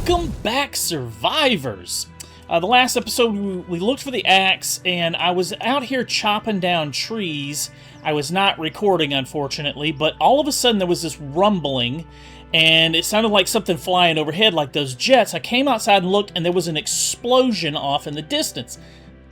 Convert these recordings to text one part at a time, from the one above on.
Welcome back, survivors! The last episode, we looked for the axe, and I was out here chopping down trees. I was not recording, unfortunately, but all of a sudden there was this rumbling, and it sounded like something flying overhead, like those jets. I came outside and looked, and there was an explosion off in the distance,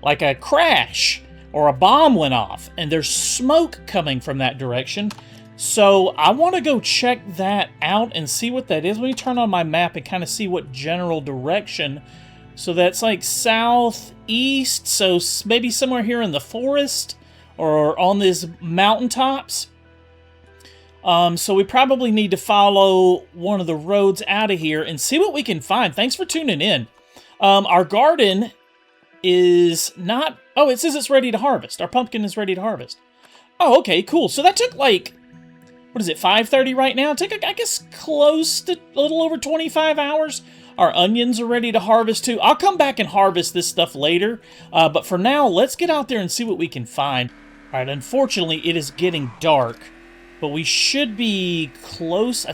like a crash, or a bomb went off, and there's smoke coming from that direction. So I want to go check that out and see what that is. Let me turn on my map and kind of see what general direction. So that's like southeast, so maybe somewhere here in the forest or on these mountaintops. So we probably need to follow one of the roads out of here and see what we can find. Thanks for tuning in. Our garden is not... Oh, it says it's ready to harvest. Our pumpkin is ready to harvest. Oh, okay, cool. So that took like... What is it, 5:30 right now? It took, I guess, close to a little over 25 hours. Our onions are ready to harvest too. I'll come back and harvest this stuff later. But for now, let's get out there and see what we can find. All right, unfortunately, it is getting dark. But we should be close.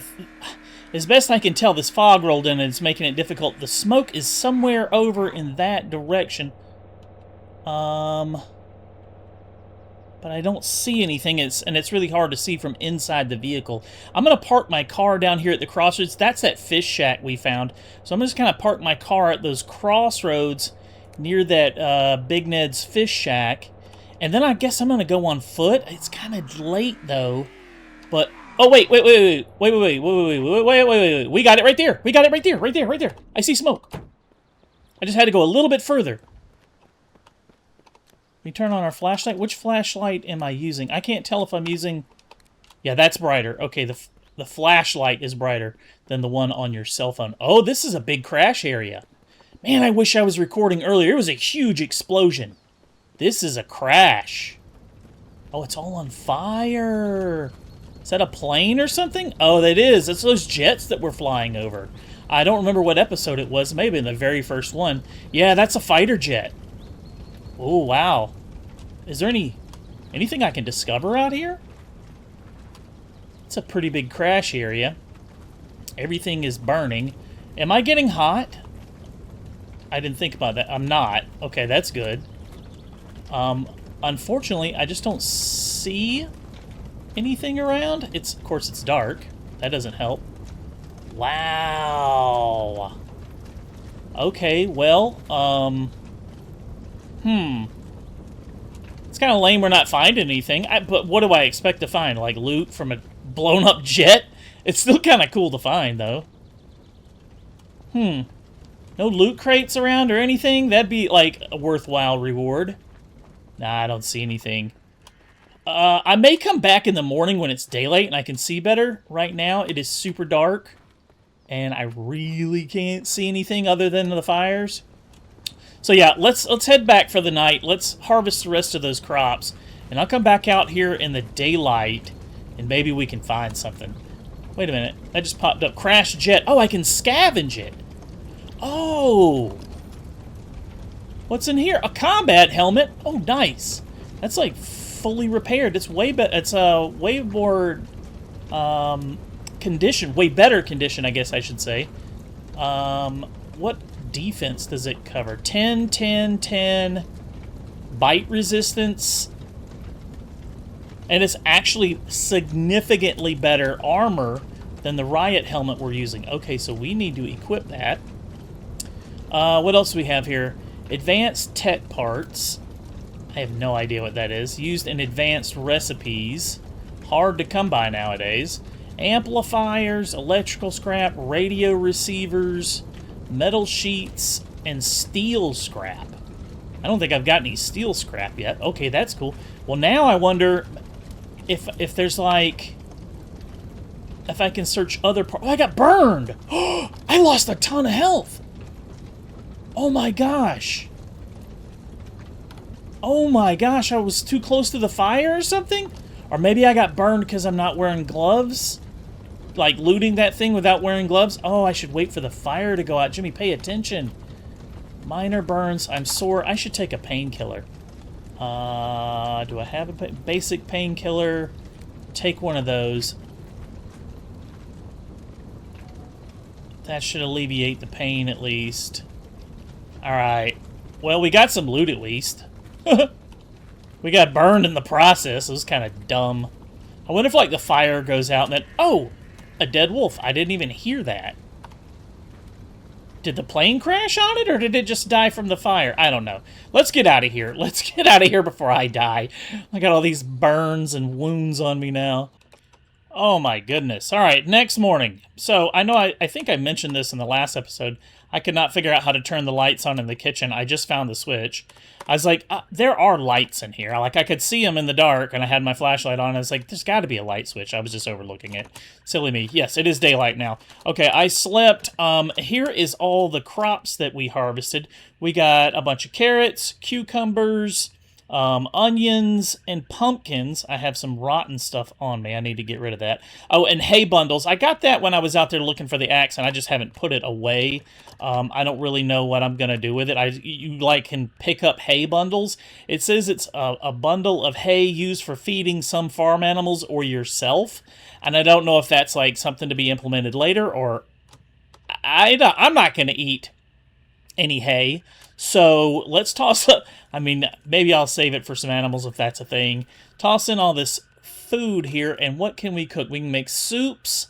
As best I can tell, this fog rolled in and it's making it difficult. The smoke is somewhere over in that direction. But I don't see anything, and it's really hard to see from inside the vehicle. I'm going to park my car down here at the crossroads. That's that fish shack we found. So I'm just kind of park my car at those crossroads near that Big Ned's fish shack. And then I guess I'm going to go on foot. It's kind of late, though. But, oh, wait. We got it right there. We got it right there. I see smoke. I just had to go a little bit further. We turn on our flashlight. Which flashlight am I using? I can't tell if I'm using... Yeah, that's brighter. Okay, the flashlight is brighter than the one on your cell phone. Oh, this is a big crash area. Man, I wish I was recording earlier. It was a huge explosion. This is a crash. Oh, it's all on fire. Is that a plane or something? Oh, that is. That's those jets that we're flying over. I don't remember what episode it was. Maybe in the very first one. Yeah, that's a fighter jet. Oh, wow. Is there anything I can discover out here? It's a pretty big crash area. Everything is burning. Am I getting hot? I didn't think about that. I'm not. Okay, that's good. Unfortunately, I just don't see anything around. Of course, it's dark. That doesn't help. Wow. Okay, well, It's kind of lame we're not finding anything, but what do I expect to find? Like loot from a blown-up jet? It's still kind of cool to find, though. No loot crates around or anything? That'd be, like, a worthwhile reward. Nah, I don't see anything. I may come back in the morning when it's daylight and I can see better. Right now, it is super dark, and I really can't see anything other than the fires. So yeah, let's head back for the night. Let's harvest the rest of those crops. And I'll come back out here in the daylight, and maybe we can find something. Wait a minute. That just popped up. Crash jet. Oh, I can scavenge it. Oh. What's in here? A combat helmet. Oh, nice. That's like fully repaired. It's way better. It's way more condition. Way better condition, I guess I should say. What defense does it cover? 10, 10, 10, bite resistance, and it's actually significantly better armor than the riot helmet we're using. Okay, so we need to equip that. What else do we have here? Advanced tech parts. I have no idea what that is. Used in advanced recipes. Hard to come by nowadays. Amplifiers, electrical scrap, radio receivers, metal sheets, and steel scrap. I don't think I've got any steel scrap yet. Okay, that's cool. Well, now I wonder if there's like... If I can search other parts... Oh, I got burned! I lost a ton of health! Oh my gosh! Oh my gosh, I was too close to the fire or something? Or maybe I got burned because I'm not wearing gloves? Like looting that thing without wearing gloves? Oh, I should wait for the fire to go out. Jimmy, pay attention. Minor burns. I'm sore. I should take a painkiller. Do I have a basic painkiller? Take one of those. That should alleviate the pain at least. Alright. Well, we got some loot at least. We got burned in the process. It was kind of dumb. I wonder if, like, the fire goes out and then... Oh! A dead wolf. I didn't even hear that. Did the plane crash on it, or did it just die from the fire? I don't know. Let's get out of here. Let's get out of here before I die. I got all these burns and wounds on me now. Oh my goodness. All right, next morning. So I know I think I mentioned this in the last episode. I could not figure out how to turn the lights on in the kitchen. I just found the switch. I was like, there are lights in here. Like, I could see them in the dark, and I had my flashlight on. I was like, there's got to be a light switch. I was just overlooking it. Silly me. Yes, it is daylight now. Okay, I slept. Here is all the crops that we harvested. We got a bunch of carrots, cucumbers, onions, and pumpkins. I have some rotten stuff on me. I need to get rid of that. Oh, and hay bundles. I got that when I was out there looking for the axe, and I just haven't put it away. I don't really know what I'm going to do with it. You can pick up hay bundles. It says it's a bundle of hay used for feeding some farm animals or yourself. And I don't know if that's like something to be implemented later, or I'm not going to eat any hay. So let's toss up, I mean, maybe I'll save it for some animals if that's a thing. Toss in all this food here, and what can we cook? We can make soups,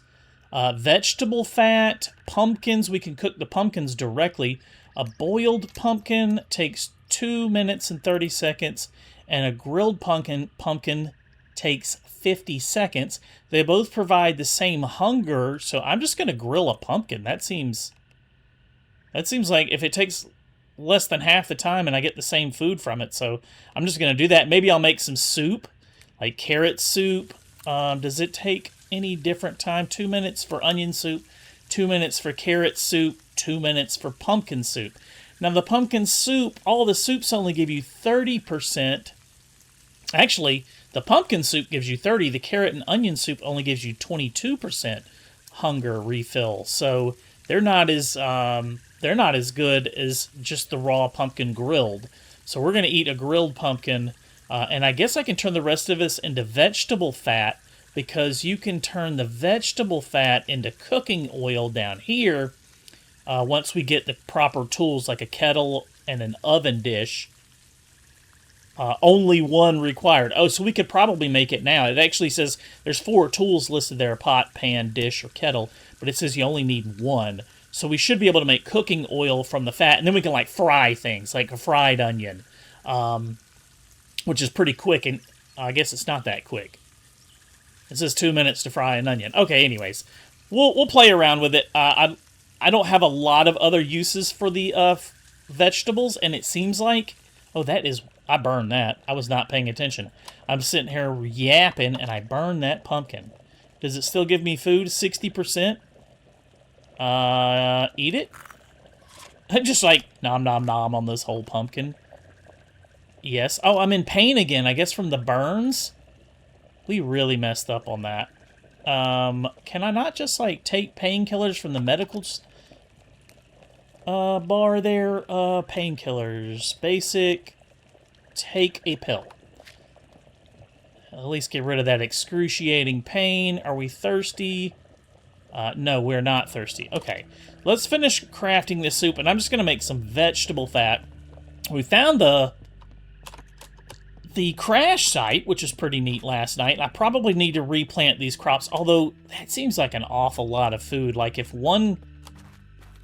vegetable fat, pumpkins. We can cook the pumpkins directly. A boiled pumpkin takes 2 minutes and 30 seconds, and a grilled pumpkin takes 50 seconds. They both provide the same hunger, so I'm just going to grill a pumpkin. That seems like if it takes less than half the time and I get the same food from it, so I'm just going to do that. Maybe I'll make some soup, like carrot soup. Does it take any different time? 2 minutes for onion soup, 2 minutes for carrot soup, 2 minutes for pumpkin soup. Now the pumpkin soup, all the soups only give you 30%. Actually, the pumpkin soup gives you 30. The carrot and onion soup only gives you 22% hunger refill. So they're not as good as just the raw pumpkin grilled. So we're going to eat a grilled pumpkin, and I guess I can turn the rest of this into vegetable fat, because you can turn the vegetable fat into cooking oil down here once we get the proper tools, like a kettle and an oven dish. Only one required. Oh, so we could probably make it now. It actually says there's 4 tools listed there: pot, pan, dish, or kettle, but it says you only need one. So we should be able to make cooking oil from the fat, and then we can, like, fry things, like a fried onion, which is pretty quick, and I guess it's not that quick. It says 2 minutes to fry an onion. Okay, anyways, we'll play around with it. I don't have a lot of other uses for the vegetables, and it seems like... Oh, I burned that. I was not paying attention. I'm sitting here yapping, and I burned that pumpkin. Does it still give me food? 60%? Eat it? Just like, nom nom nom on this whole pumpkin. Yes. Oh, I'm in pain again, I guess from the burns? We really messed up on that. Can I not just, like, take painkillers from the medical bar there? Painkillers. Basic. Take a pill. At least get rid of that excruciating pain. Are we thirsty? No, we're not thirsty. Okay, let's finish crafting this soup, and I'm just going to make some vegetable fat. We found the crash site, which is pretty neat last night. I probably need to replant these crops, although that seems like an awful lot of food. Like if one...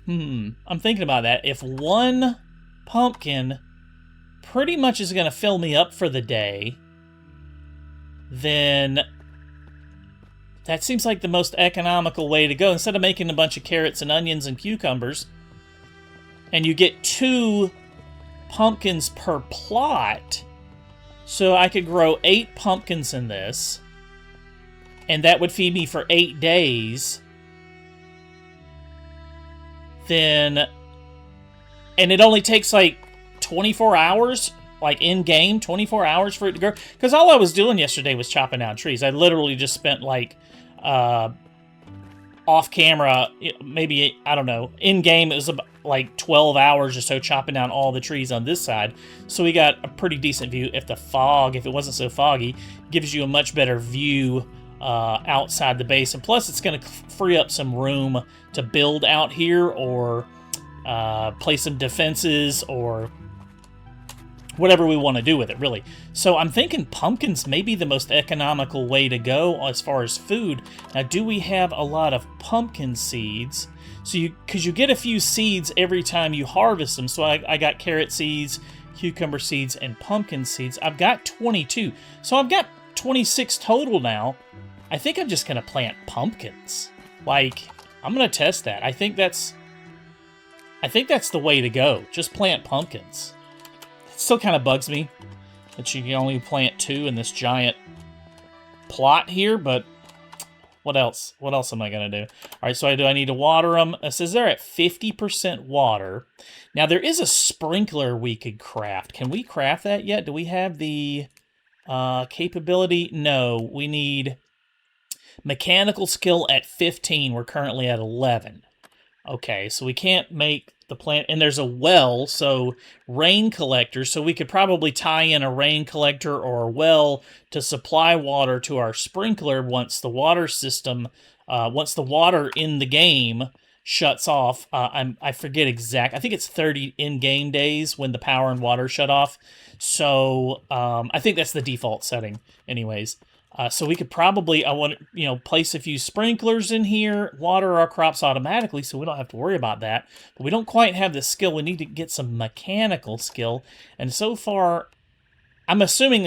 I'm thinking about that. If one pumpkin pretty much is going to fill me up for the day, then... that seems like the most economical way to go. Instead of making a bunch of carrots and onions and cucumbers, and you get 2 pumpkins per plot, so I could grow 8 pumpkins in this, and that would feed me for 8 days. Then, and it only takes like 24 hours, like in-game, 24 hours for it to grow. Because all I was doing yesterday was chopping down trees. I literally just spent like... off camera, maybe, I don't know, in game it was about like 12 hours or so chopping down all the trees on this side, so we got a pretty decent view. If it wasn't so foggy, gives you a much better view outside the base. And plus, it's going to free up some room to build out here or place some defenses or whatever we want to do with it, really. So I'm thinking pumpkins may be the most economical way to go as far as food. Now, do we have a lot of pumpkin seeds? So because you get a few seeds every time you harvest them. So I got carrot seeds, cucumber seeds, and pumpkin seeds. I've got 22. So I've got 26 total now. I think I'm just going to plant pumpkins. Like, I'm going to test that. I think that's the way to go. Just plant pumpkins. It still kind of bugs me that you can only plant 2 in this giant plot here, but what else? What else am I going to do? All right, so I need to water them. It says they're at 50% water. Now, there is a sprinkler we could craft. Can we craft that yet? Do we have the capability? No, we need mechanical skill at 15. We're currently at 11. Okay, so we can't make the plant, and there's a well, so rain collector, so we could probably tie in a rain collector or a well to supply water to our sprinkler once the water system, once the water in the game shuts off. I forget exact, I think it's 30 in-game days when the power and water shut off, so I think that's the default setting anyways. So we could probably, place a few sprinklers in here, water our crops automatically so we don't have to worry about that. But we don't quite have the skill. We need to get some mechanical skill. And so far, I'm assuming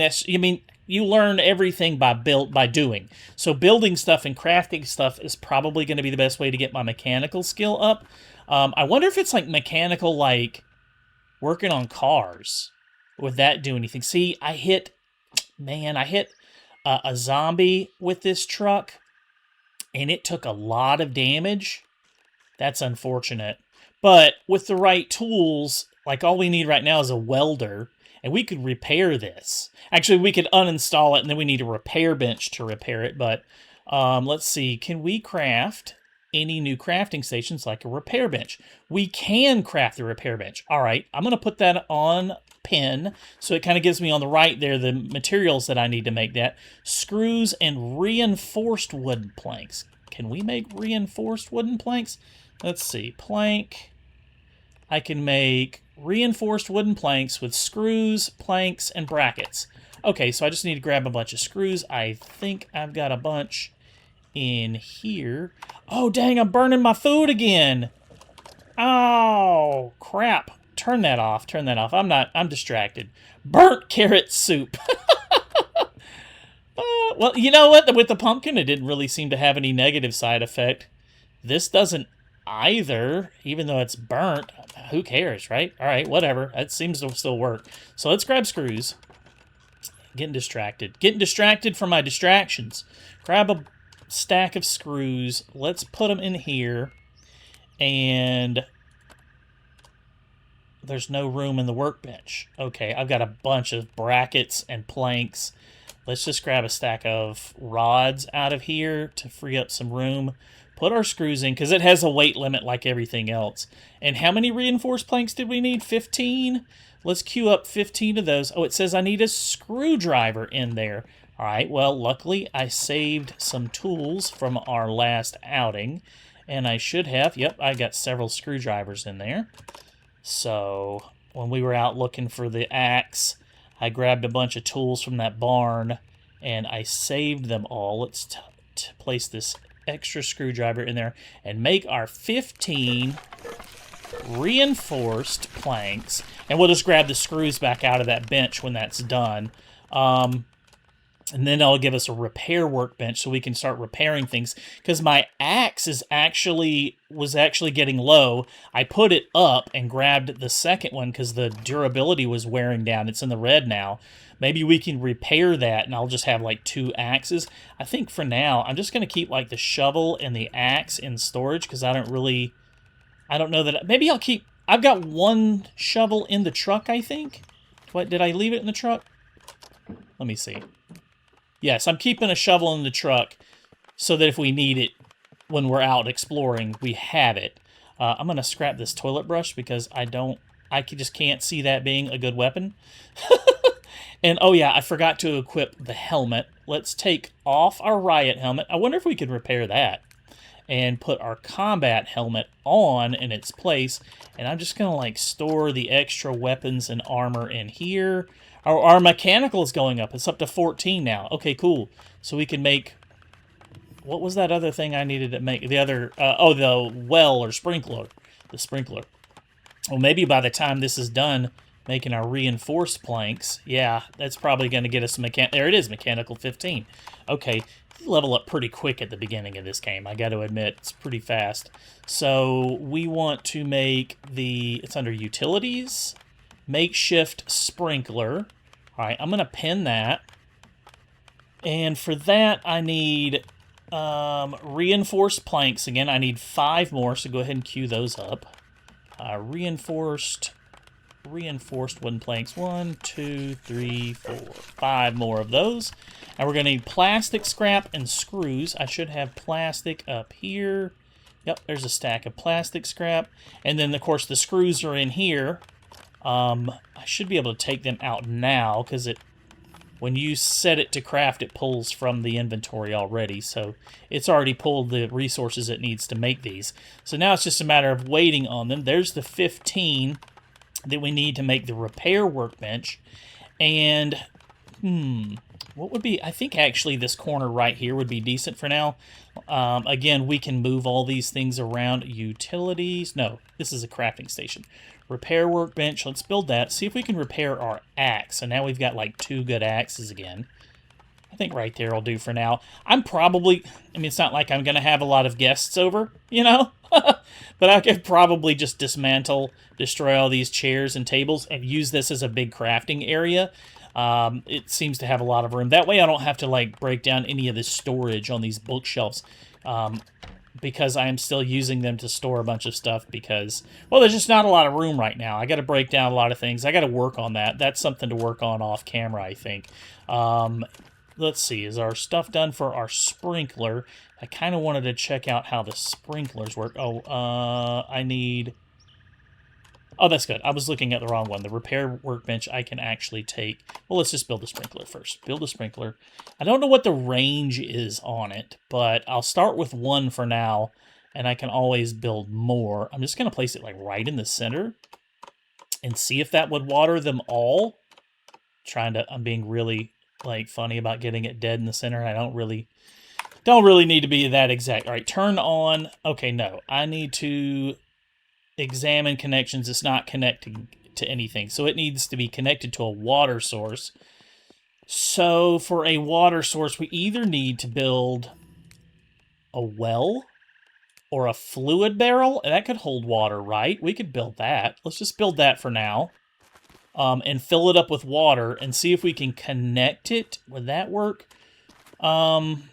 you learn everything by doing. So building stuff and crafting stuff is probably going to be the best way to get my mechanical skill up. I wonder if it's like mechanical, like working on cars. Would that do anything? See, I hit a zombie with this truck, and it took a lot of damage. That's unfortunate. But with the right tools, like all we need right now is a welder, and we could repair this. Actually, we could uninstall it, and then we need a repair bench to repair it. But let's see, can we craft any new crafting stations like a repair bench? We can craft the repair bench. All right, I'm going to put that on pen, so it kind of gives me on the right there the materials that I need to make that. Screws and reinforced wooden planks. Can we make reinforced wooden planks? Let's see, plank. I can make reinforced wooden planks with screws, planks, and brackets. Okay, so I just need to grab a bunch of screws. I think I've got a bunch in here. Oh, dang, I'm burning my food again. Oh, crap. Turn that off. Turn that off. I'm distracted. Burnt carrot soup. Well, you know what? With the pumpkin, it didn't really seem to have any negative side effect. This doesn't either, even though it's burnt. Who cares, right? All right, whatever. It seems to still work. So let's grab screws. Getting distracted. Getting distracted from my distractions. Grab a stack of screws. Let's put them in here. And there's no room in the workbench. Okay, I've got a bunch of brackets and planks. Let's just grab a stack of rods out of here to free up some room. Put our screws in, because it has a weight limit like everything else. And how many reinforced planks did we need? 15? Let's queue up 15 of those. Oh, it says I need a screwdriver in there. All right, well, luckily I saved some tools from our last outing. And I should have, yep, I got several screwdrivers in there. So when we were out looking for the axe, I grabbed a bunch of tools from that barn, and I saved them all. Let's place this extra screwdriver in there and make our 15 reinforced planks. And we'll just grab the screws back out of that bench when that's done. And then that'll give us a repair workbench so we can start repairing things. Because my axe was actually getting low. I put it up and grabbed the second one because the durability was wearing down. It's in the red now. Maybe we can repair that, and I'll just have like 2 axes. I think for now, I'm just going to keep like the shovel and the axe in storage because I don't know that. Maybe I'll keep. I've got 1 shovel in the truck, I think. Did I leave it in the truck? Let me see. Yes, I'm keeping a shovel in the truck so that if we need it when we're out exploring, we have it. I'm going to scrap this toilet brush because I just can't see that being a good weapon. And oh yeah, I forgot to equip the helmet. Let's take off our riot helmet. I wonder if we could repair that and put our combat helmet on in its place. And I'm just gonna like store the extra weapons and armor in here. Our mechanical is going up. It's up to 14 now. Okay, cool. So we can make, what was that other thing I needed to make? The other, oh, the well or sprinkler. The sprinkler. Well, maybe by the time this is done making our reinforced planks, yeah, that's probably going to get us there it is, mechanical 15. Okay, level up pretty quick at the beginning of this game, I got to admit. It's pretty fast. So we want to make it's under utilities, makeshift sprinkler. All right, I'm going to pin that. And for that, I need reinforced planks again. I need 5 more, so go ahead and queue those up. Reinforced wooden planks. 1, 2, 3, 4, 5 more of those. And we're going to need plastic scrap and screws. I should have plastic up here. Yep, there's a stack of plastic scrap. And then, of course, the screws are in here. I should be able to take them out now, because when you set it to craft, it pulls from the inventory already. So it's already pulled the resources it needs to make these. So now it's just a matter of waiting on them. There's the 15 that we need to make the repair workbench. And, what would be, I think actually this corner right here would be decent for now. Again, we can move all these things around. Utilities, no, this is a crafting station. Repair workbench, let's build that. See if we can repair our axe. So now we've got like 2 good axes again. I think right there will do for now. I'm probably, I mean, it's not like I'm going to have a lot of guests over, you know? But I could probably just dismantle, destroy all these chairs and tables, and use this as a big crafting area. It seems to have a lot of room. That way I don't have to, like, break down any of the storage on these bookshelves. Because I am still using them to store a bunch of stuff because, well, there's just not a lot of room right now. I got to break down a lot of things. I got to work on that. That's something to work on off camera, I think. Let's see. Is our stuff done for our sprinkler? I kind of wanted to check out how the sprinklers work. Oh, I need... Oh, that's good. I was looking at the wrong one. The repair workbench I can actually take. Well, let's just build a sprinkler first. Build a sprinkler. I don't know what the range is on it, but I'll start with 1 for now, and I can always build more. I'm just going to place it like right in the center and see if that would water them all. I'm being really like funny about getting it dead in the center. I don't really need to be that exact. All right, turn on. Okay, no. I need to examine connections. It's not connecting to anything, so it needs to be connected to a water source. So for a water source, we either need to build a well or a fluid barrel. That could hold water, right? We could build that. Let's just build that for now, and fill it up with water and see if we can connect it. Would that work? I'm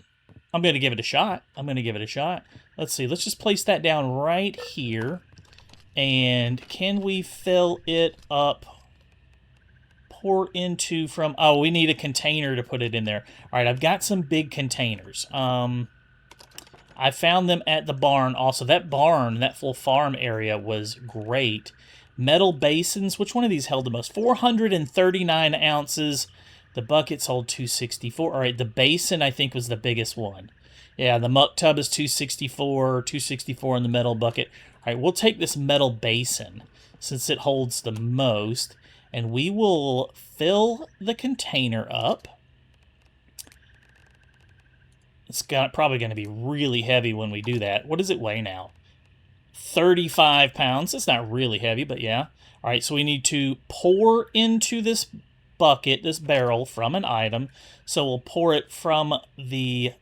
going to give it a shot. Let's see. Let's just place that down right here. And can we fill it up? Pour into from... Oh, we need a container to put it in there. All right, I've got some big containers. I found them at the barn also. That barn, that full farm area was great. Metal basins. Which one of these held the most? 439 ounces. The buckets hold 264. All right, the basin, I think, was the biggest one. Yeah, the muck tub is 264 in the metal bucket. All right, we'll take this metal basin since it holds the most, and we will fill the container up. It's probably going to be really heavy when we do that. What does it weigh now? 35 pounds. It's not really heavy, but yeah. All right, so we need to pour into this bucket, this barrel, from an item. So we'll pour it from the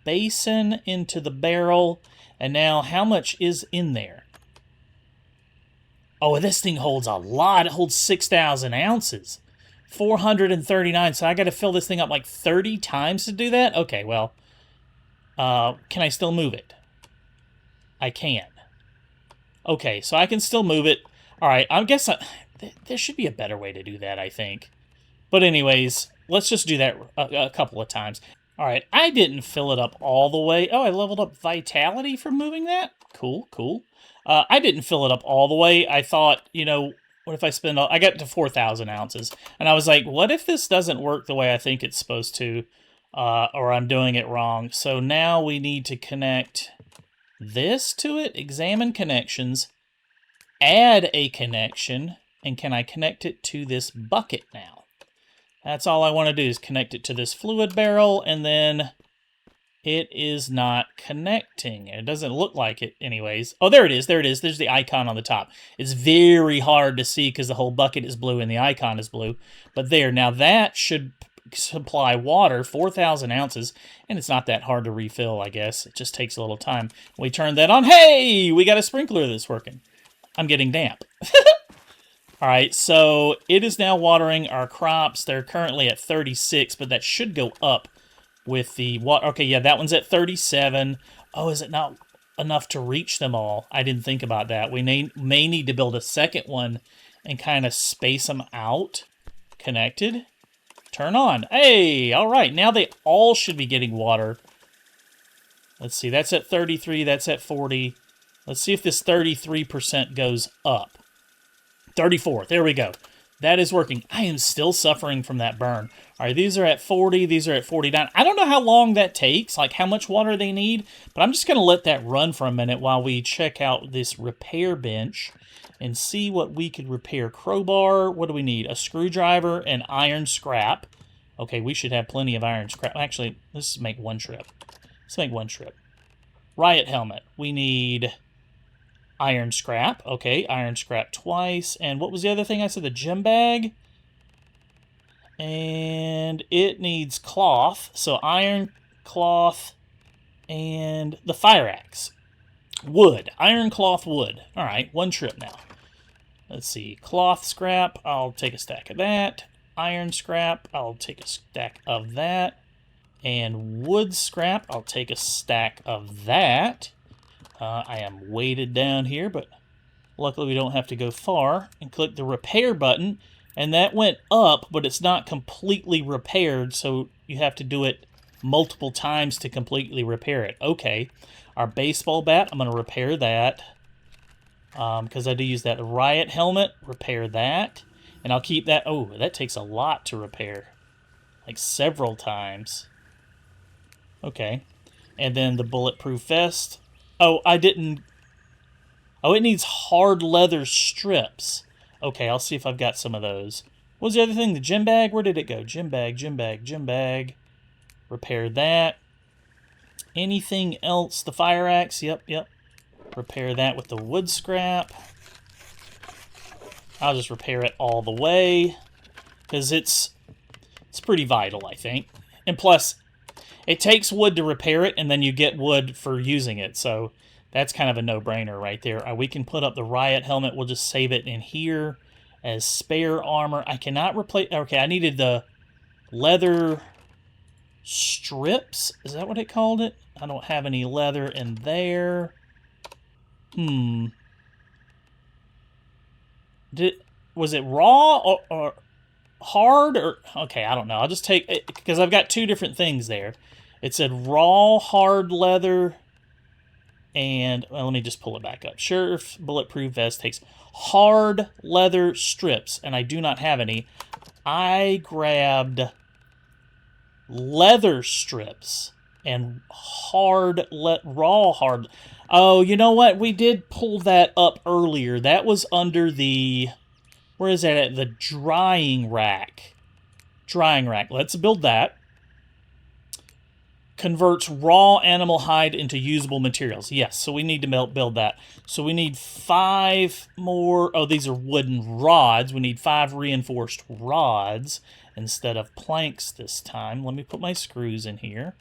basin into the barrel. And now, how much is in there? Oh, this thing holds a lot. It holds 6,000 ounces. 439. So I got to fill this thing up like 30 times to do that? Okay, well, can I still move it? I can. Okay, so I can still move it. All right, I guess there should be a better way to do that, I think. But anyways, let's just do that a couple of times. All right, I didn't fill it up all the way. Oh, I leveled up vitality from moving that? Cool, cool. I didn't fill it up all the way. I thought, you know, What if I spend all... I got to 4,000 ounces. And I was like, what if this doesn't work the way I think it's supposed to? Or I'm doing it wrong. So now we need to connect this to it. Examine connections. Add a connection. And can I connect it to this bucket now? That's all I want to do is connect it to this fluid barrel. And then it is not connecting. It doesn't look like it anyways. Oh, there it is. There it is. There's the icon on the top. It's very hard to see because the whole bucket is blue and the icon is blue. But there. Now that should supply water, 4,000 ounces. And it's not that hard to refill, I guess. It just takes a little time. We turn that on. Hey! We got a sprinkler that's working. I'm getting damp. All right, so it is now watering our crops. They're currently at 36, but that should go up with the water. Okay, yeah, that one's at 37. Oh, is it not enough to reach them all? I didn't think about that. We may need to build a second one and kind of space them out. Connected. Turn on. Hey, all right. Now they all should be getting water. Let's see. That's at 33. That's at 40. Let's see if this 33% goes up. 34. There we go. That is working. I am still suffering from that burn. All right, these are at 40. These are at 49. I don't know how long that takes, like how much water they need, but I'm just going to let that run for a minute while we check out this repair bench and see what we could repair. Crowbar. What do we need? A screwdriver and iron scrap. Okay, we should have plenty of iron scrap. Actually, let's make one trip. Let's make one trip. Riot helmet. We need... iron scrap. Okay, iron scrap twice. And what was the other thing I said? The gem bag? And it needs cloth. So iron, cloth, and the fire axe. Wood. Iron, cloth, wood. All right, one trip now. Let's see. Cloth scrap. I'll take a stack of that. Iron scrap. I'll take a stack of that. And wood scrap. I'll take a stack of that. I am weighted down here, but luckily we don't have to go far. And click the repair button, and that went up, but it's not completely repaired, so you have to do it multiple times to completely repair it. Okay, our baseball bat, I'm going to repair that, because I do use that. The riot helmet, repair that, and I'll keep that. Oh, that takes a lot to repair, like several times. Okay, and then the bulletproof vest. Oh, I didn't... Oh, it needs hard leather strips. Okay, I'll see if I've got some of those. What was the other thing? The gym bag? Where did it go? Gym bag, gym bag, gym bag. Repair that. Anything else? The fire axe? Yep. Repair that with the wood scrap. I'll just repair it all the way, because it's pretty vital, I think. And plus... it takes wood to repair it, and then you get wood for using it. So that's kind of a no-brainer right there. We can put up the riot helmet. We'll just save it in here as spare armor. I cannot replace... okay, I needed the leather strips. Is that what it called it? I don't have any leather in there. Was it raw or hard? Or okay, I don't know. I'll just take it, because I've got two different things there. It said raw, hard leather, and... well, let me just pull it back up. Sheriff bulletproof vest takes hard leather strips, and I do not have any. I grabbed leather strips and raw hard... oh, you know what? We did pull that up earlier. That was under the... where is that at? The drying rack. Drying rack. Let's build that. Converts raw animal hide into usable materials. Yes, so we need to build that. So we need 5 more... oh, these are wooden rods. We need 5 reinforced rods instead of planks this time. Let me put my screws in here.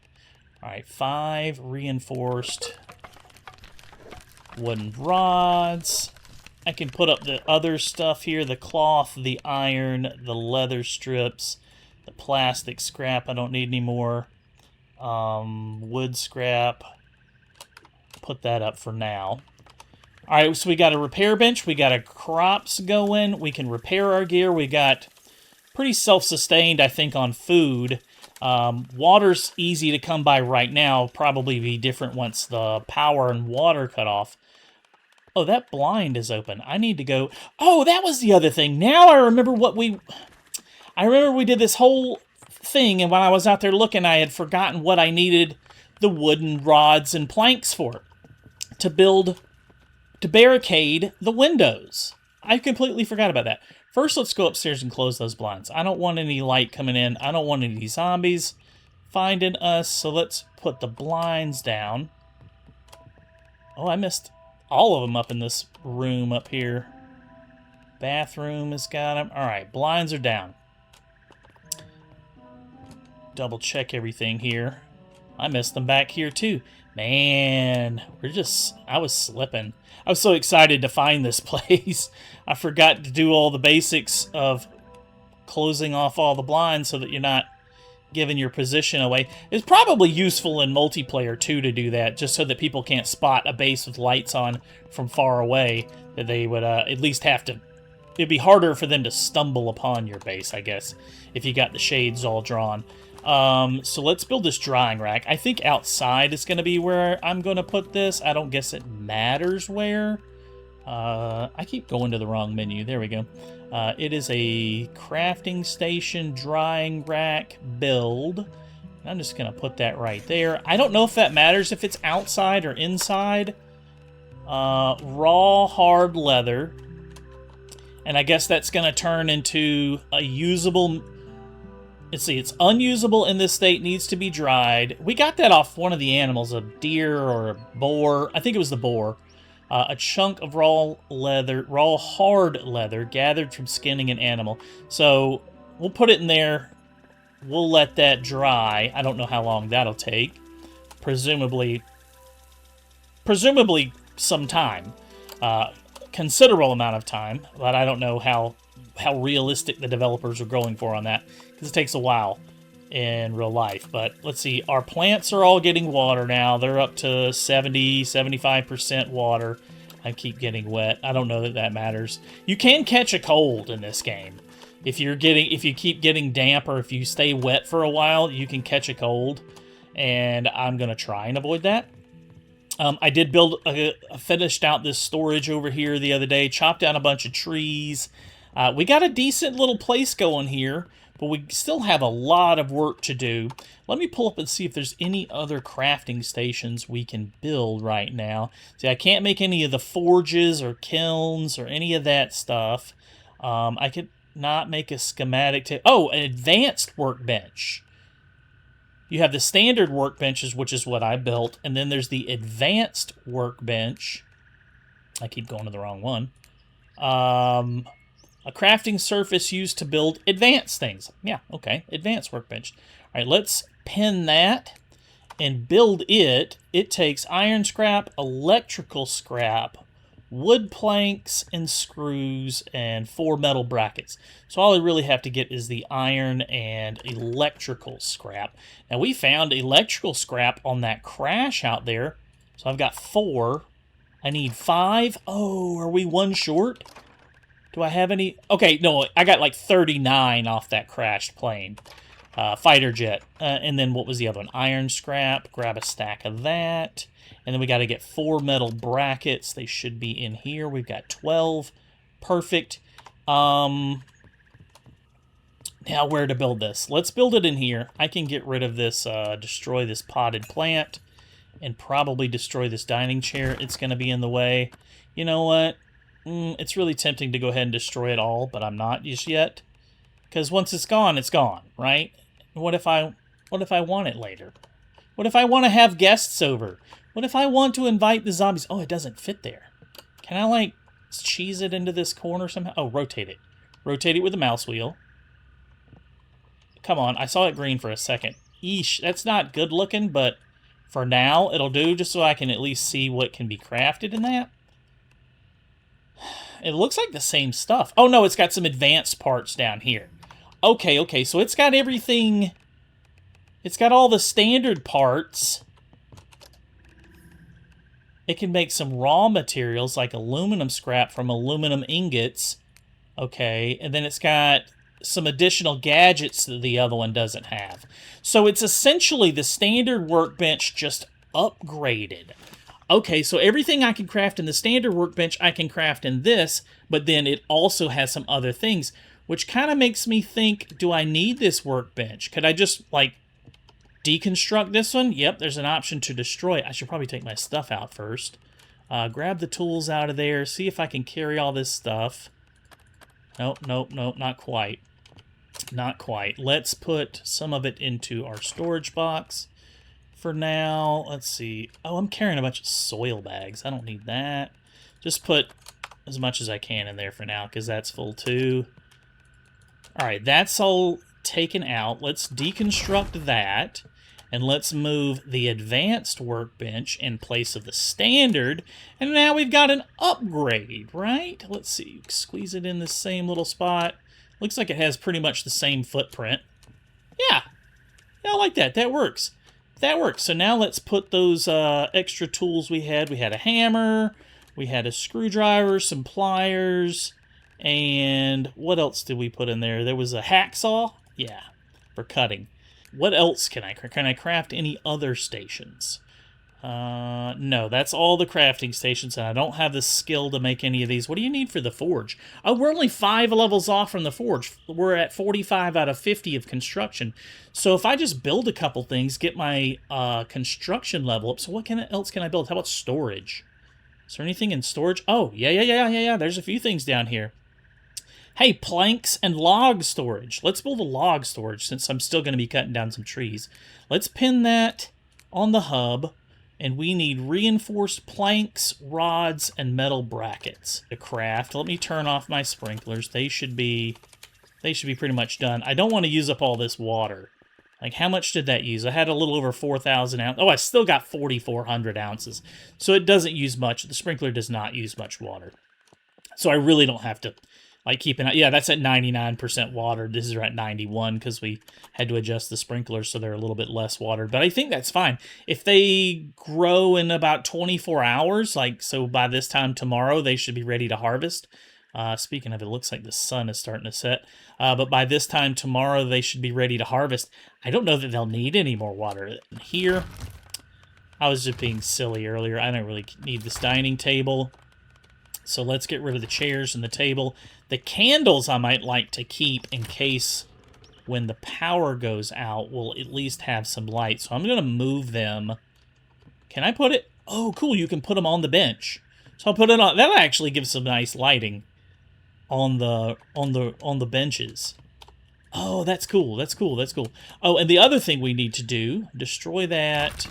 All right, 5 reinforced wooden rods. I can put up the other stuff here, the cloth, the iron, the leather strips, the plastic scrap. I don't need any more. Wood scrap. Put that up for now. All right, so we got a repair bench. We got a crops going. We can repair our gear. We got pretty self-sustained, I think, on food. Water's easy to come by right now. Probably be different once the power and water cut off. Oh, that blind is open. I need to go... Oh, that was the other thing. Now I remember what we... I remember we did this whole thing, and when I was out there looking, I had forgotten what I needed the wooden rods and planks for. To build... To barricade the windows. I completely forgot about that. First, let's go upstairs and close those blinds. I don't want any light coming in. I don't want any zombies finding us, so let's put the blinds down. Oh, I missed all of them up in this room up here. Bathroom has got them. All right, blinds are down. Double check everything here. I missed them back here too. Man, I was slipping. I was so excited to find this place. I forgot to do all the basics of closing off all the blinds so that you're not giving your position away. It's probably useful in multiplayer too to do that, just so that people can't spot a base with lights on from far away, that they would at least have to... It'd be harder for them to stumble upon your base, I guess, if you got the shades all drawn. So let's build this drying rack. I think outside is going to be where I'm going to put this. I don't guess it matters where. I keep going to the wrong menu. There we go. It is a crafting station drying rack build. I'm just going to put that right there. I don't know if that matters if it's outside or inside. Raw hard leather. And I guess that's going to turn into a usable... Let's see, it's unusable in this state, needs to be dried. We got that off one of the animals, a deer or a boar. I think it was the boar. A chunk of raw hard leather gathered from skinning an animal. So we'll put it in there. We'll let that dry. I don't know how long that'll take. Presumably some time. Considerable amount of time, but I don't know how realistic the developers are going for on that, because it takes a while in real life. But let's see, our plants are all getting water now. They're up to 75% water. I keep getting wet. I don't know that that matters. You can catch a cold in this game. If you keep getting damp, or if you stay wet for a while, you can catch a cold, and I'm going to try and avoid that. I did finished out this storage over here the other day, chopped down a bunch of trees. We got a decent little place going here, but we still have a lot of work to do. Let me pull up and see if there's any other crafting stations we can build right now. See, I can't make any of the forges or kilns or any of that stuff. I could not make a schematic. Oh, an advanced workbench. You have the standard workbenches, which is what I built, and then there's the advanced workbench. I keep going to the wrong one. A crafting surface used to build advanced things. Yeah, okay, advanced workbench. All right, let's pin that and build it. It takes iron scrap, electrical scrap, wood planks and screws, and 4 metal brackets. So all I really have to get is the iron and electrical scrap. Now, we found electrical scrap on that crash out there. So I've got 4. I need 5. Oh, are we 1 short? Do I have any? Okay, no, I got like 39 off that crashed plane. Fighter jet. And then what was the other one? Iron scrap. Grab a stack of that. And then we got to get 4 metal brackets. They should be in here. We've got 12. Perfect. Now where to build this? Let's build it in here. I can get rid of this, destroy this potted plant, and probably destroy this dining chair. It's going to be in the way. You know what? It's really tempting to go ahead and destroy it all, but I'm not just yet. Because once it's gone, right? What if I want it later? What if I want to have guests over? What if I want to invite the zombies? Oh, it doesn't fit there. Can I, like, cheese it into this corner somehow? Oh, rotate it. Rotate it with the mouse wheel. Come on, I saw it green for a second. Eesh, that's not good looking, but for now, it'll do, just so I can at least see what can be crafted in that. It looks like the same stuff. Oh, no, it's got some advanced parts down here. Okay, so it's got everything. It's got all the standard parts. It can make some raw materials, like aluminum scrap from aluminum ingots. Okay, and then it's got some additional gadgets that the other one doesn't have. So it's essentially the standard workbench just upgraded. Okay, so everything I can craft in the standard workbench, I can craft in this, but then it also has some other things, which kind of makes me think, do I need this workbench? Could I just, like, deconstruct this one? Yep, there's an option to destroy. I should probably take my stuff out first. Grab the tools out of there, see if I can carry all this stuff. Nope, nope, nope, not quite. Not quite. Let's put some of it into our storage box. For now, let's see. Oh, I'm carrying a bunch of soil bags. I don't need that. Just put as much as I can in there for now, because that's full too. Alright, that's all taken out. Let's deconstruct that, and let's move the advanced workbench in place of the standard, and now we've got an upgrade, right? Let's see. Squeeze it in the same little spot. Looks like it has pretty much the same footprint. Yeah, I like that. That works. That works. So now let's put those extra tools we had. We had a hammer, we had a screwdriver, some pliers, and what else did we put in there? There was a hacksaw. Yeah, for cutting. What else can I craft? Can I craft any other stations? No, that's all the crafting stations, and I don't have the skill to make any of these. What do you need for the forge? Oh, we're only 5 levels off from the forge. We're at 45 out of 50 of construction. So if I just build a couple things, get my construction level up. So what else can I build? How about storage? Is there anything in storage? Oh, yeah. There's a few things down here. Hey, planks and log storage. Let's build a log storage since I'm still going to be cutting down some trees. Let's pin that on the hub. And we need reinforced planks, rods, and metal brackets to craft. Let me turn off my sprinklers. They should be pretty much done. I don't want to use up all this water. Like, how much did that use? I had a little over 4,000 ounces. Oh, I still got 4,400 ounces. So it doesn't use much. The sprinkler does not use much water. So I really don't have to, like, keep an eye. Yeah, that's at 99% water. This is at 91 because we had to adjust the sprinklers so they're a little bit less watered. But I think that's fine. If they grow in about 24 hours, like, so by this time tomorrow, they should be ready to harvest. Speaking of, it looks like the sun is starting to set. But by this time tomorrow, they should be ready to harvest. I don't know that they'll need any more water. Here, I was just being silly earlier. I don't really need this dining table. So let's get rid of the chairs and the table. The candles I might like to keep in case when the power goes out, we'll at least have some light. So I'm going to move them. Can I put it? Oh, cool. You can put them on the bench. So I'll put it on. That'll actually give some nice lighting on the benches. Oh, that's cool. That's cool. That's cool. Oh, and the other thing we need to do, destroy that.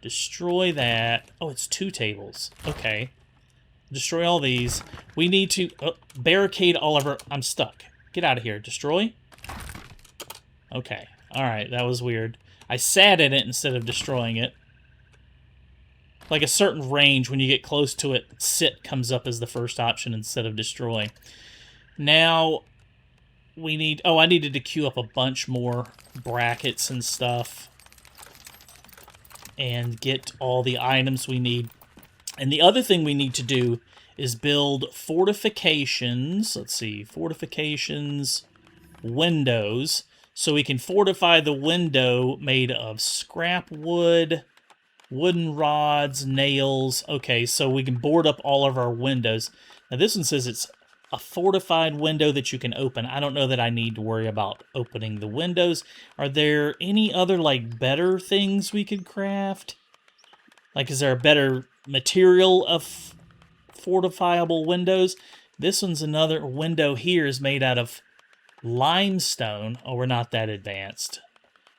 Destroy that. Oh, it's 2 tables. Okay. Destroy all these. We need to barricade all of our... I'm stuck. Get out of here. Destroy. Okay. Alright, that was weird. I sat in it instead of destroying it. Like a certain range, when you get close to it, sit comes up as the first option instead of destroy. Now, we need... Oh, I needed to queue up a bunch more brackets and stuff. And get all the items we need. And the other thing we need to do is build fortifications. Let's see, fortifications, windows. So we can fortify the window made of scrap wood, wooden rods, nails. Okay, so we can board up all of our windows. Now this one says it's a fortified window that you can open. I don't know that I need to worry about opening the windows. Are there any other, like, better things we could craft? Like, is there a better material of fortifiable windows? This one's another window here is made out of limestone. Oh, we're not that advanced.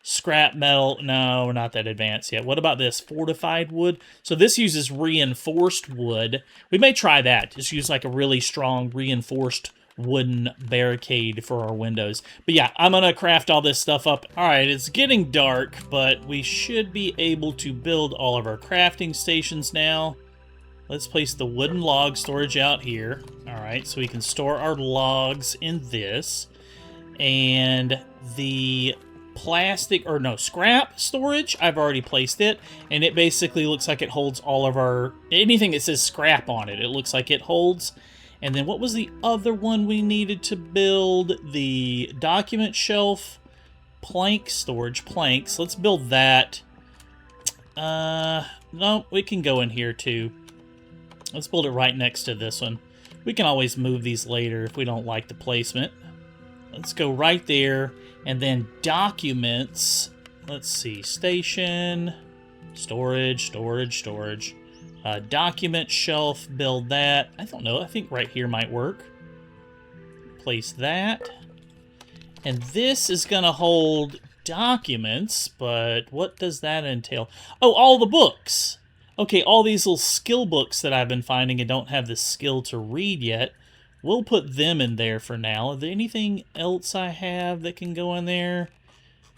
Scrap metal. No, we're not that advanced yet. What about this? Fortified wood. So this uses reinforced wood. We may try that. Just use like a really strong reinforced wooden barricade for our windows. But yeah, I'm gonna craft all this stuff up. Alright, it's getting dark, but we should be able to build all of our crafting stations now. Let's place the wooden log storage out here. Alright, so we can store our logs in this. And the plastic, or no, scrap storage, I've already placed it. And it basically looks like it holds all of our, anything that says scrap on it, it looks like it holds. And then what was the other one we needed to build? The document shelf, plank storage, planks. Let's build that. No, we can go in here too. Let's build it right next to this one. We can always move these later if we don't like the placement. Let's go right there, and then documents. Let's see, station, storage, storage, storage. Document shelf, build that. I don't know, I think right here might work. Place that. And this is going to hold documents, but what does that entail? Oh, all the books. Okay, all these little skill books that I've been finding and don't have the skill to read yet, we'll put them in there for now. Is there anything else I have that can go in there?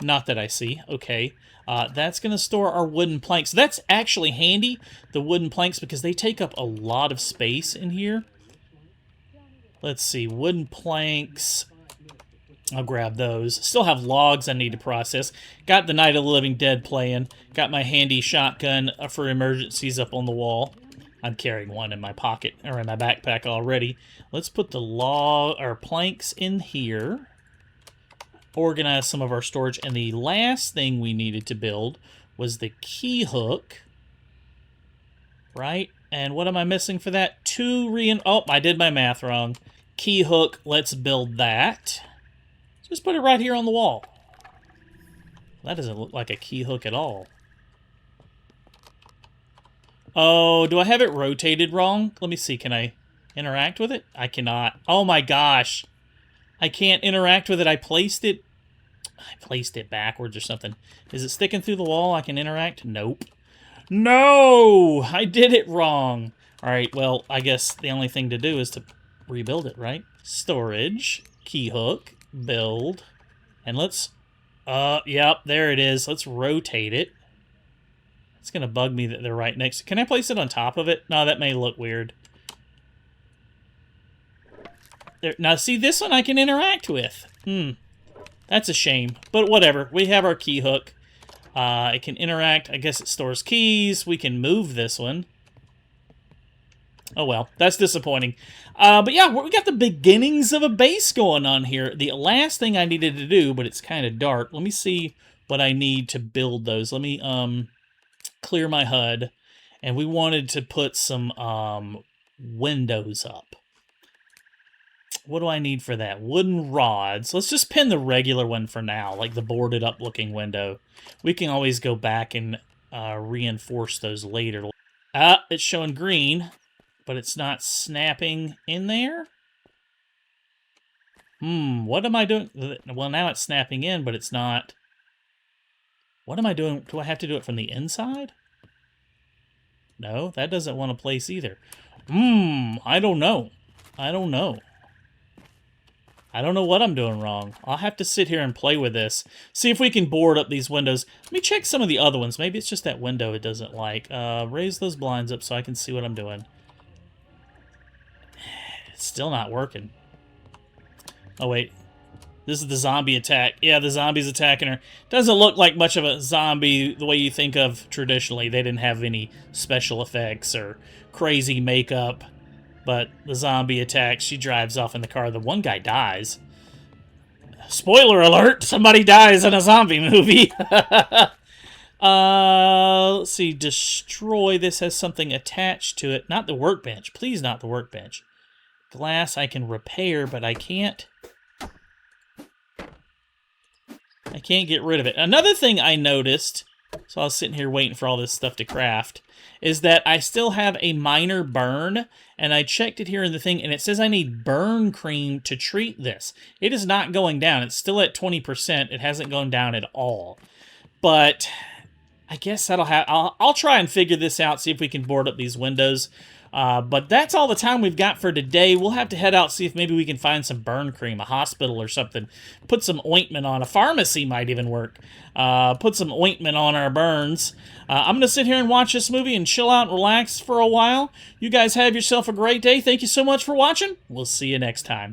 Not that I see. Okay. That's going to store our wooden planks. That's actually handy, the wooden planks, because they take up a lot of space in here. Let's see. Wooden planks. I'll grab those. Still have logs I need to process. Got the Night of the Living Dead playing. Got my handy shotgun for emergencies up on the wall. I'm carrying one in my pocket, or in my backpack already. Let's put the log or planks in here. Organize some of our storage. And the last thing we needed to build was the key hook. Right? And what am I missing for that? Oh, I did my math wrong. Key hook, let's build that. Just put it right here on the wall. That doesn't look like a key hook at all. Oh, do I have it rotated wrong? Let me see. Can I interact with it? I cannot. Oh my gosh. I can't interact with it. I placed it backwards or something. Is it sticking through the wall? I can interact? Nope. No! I did it wrong. Alright, well, I guess the only thing to do is to rebuild it, right? Storage. Key hook. Build. And let's... yep, there it is. Let's rotate it. It's going to bug me that they're right next to... Can I place it on top of it? No, that may look weird. There, now, see, this one I can interact with. That's a shame. But whatever. We have our key hook. It can interact. I guess it stores keys. We can move this one. Oh, well. That's disappointing. But yeah, we got the beginnings of a base going on here. The last thing I needed to do, but it's kind of dark. Let me see what I need to build those. Let me clear my HUD. And we wanted to put some windows up. What do I need for that? Wooden rods. Let's just pin the regular one for now, like the boarded up looking window. We can always go back and reinforce those later. It's showing green, but it's not snapping in there. What am I doing? Well, now it's snapping in, but it's not. What am I doing? Do I have to do it from the inside? No, that doesn't want to place either. I don't know. I don't know. I don't know what I'm doing wrong. I'll have to sit here and play with this. See if we can board up these windows. Let me check some of the other ones. Maybe it's just that window it doesn't like. Raise those blinds up so I can see what I'm doing. It's still not working. Oh, wait. This is the zombie attack. Yeah, the zombie's attacking her. Doesn't look like much of a zombie the way you think of traditionally. They didn't have any special effects or crazy makeup. But the zombie attacks. She drives off in the car. The one guy dies. Spoiler alert! Somebody dies in a zombie movie. Let's see. Destroy. This has something attached to it. Not the workbench. Please, not the workbench. Glass I can repair, but I can't get rid of it. Another thing I noticed, so I was sitting here waiting for all this stuff to craft, is that I still have a minor burn, and I checked it here in the thing, and it says I need burn cream to treat this. It is not going down. It's still at 20%. It hasn't gone down at all. But I guess that'll have... I'll try and figure this out, see if we can board up these windows. But that's all the time we've got for today. We'll have to head out, see if maybe we can find some burn cream, a hospital or something. Put some ointment on. A pharmacy might even work. Put some ointment on our burns. I'm going to sit here and watch this movie and chill out and relax for a while. You guys have yourself a great day. Thank you so much for watching. We'll see you next time.